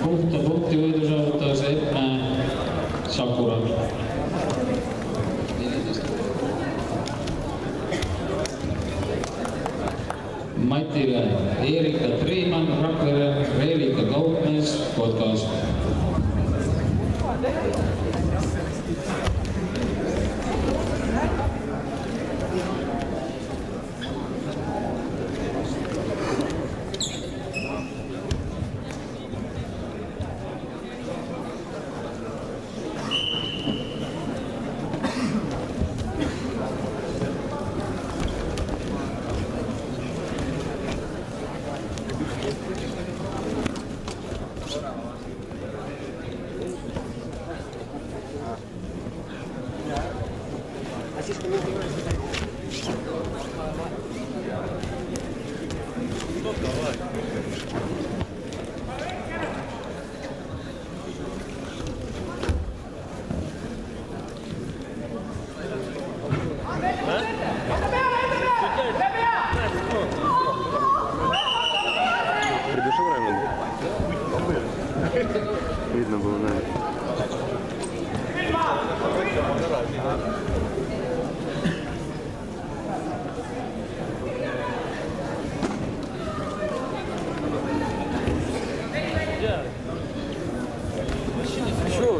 puhta punkti võidu saavutas Etne Sakura. Matile Erika Treimann, Rakvere, Reelika Kaupmees, Kotkas. Придушил Раймонд? Видно было, да. Что?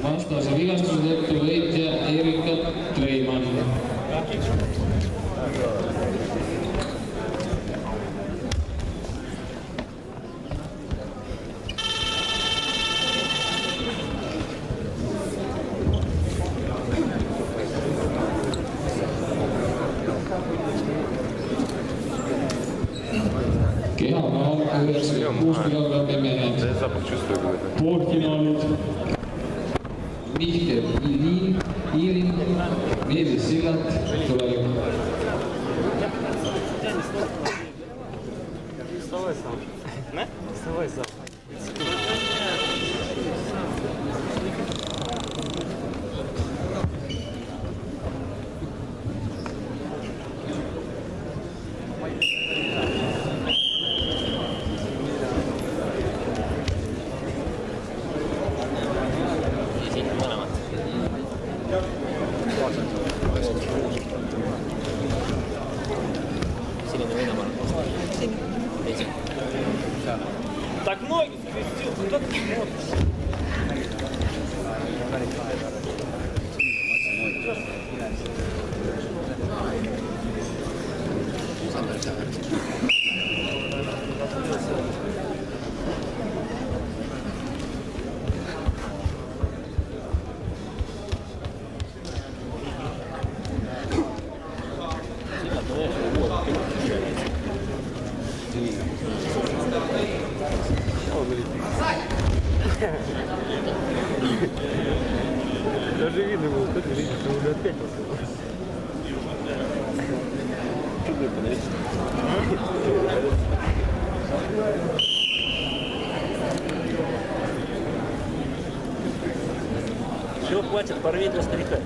Vastase vigastuse tõttu võitja Erika Treimann. Kehamaal 96 kilogrammi mehed. Poolfinaalid. Mihkel Iiring, Meelis Sillat, tulevik. Вставай сам. Вставай сам. Так ноги скрестил, куда ты смотришь? Даже видно было, как видно, что уже опять посылал. Чудо подарить. Все, хватит, порви для старика.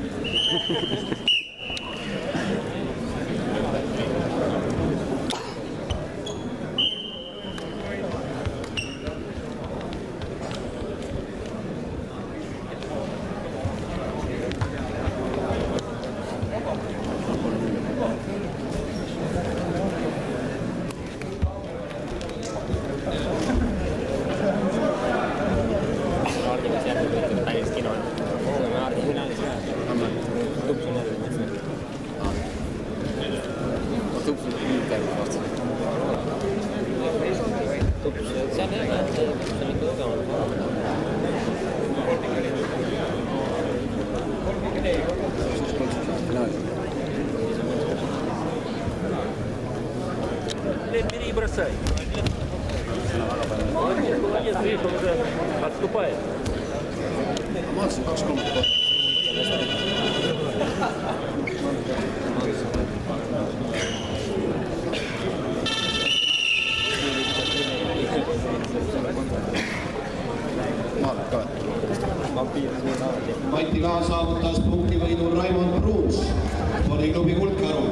Бери и бросай. Молодец, видишь, он уже отступает. Макс, Mati Laar saavutas punktivõidu Raimond Pruus, spordiklubi Kuldkaru.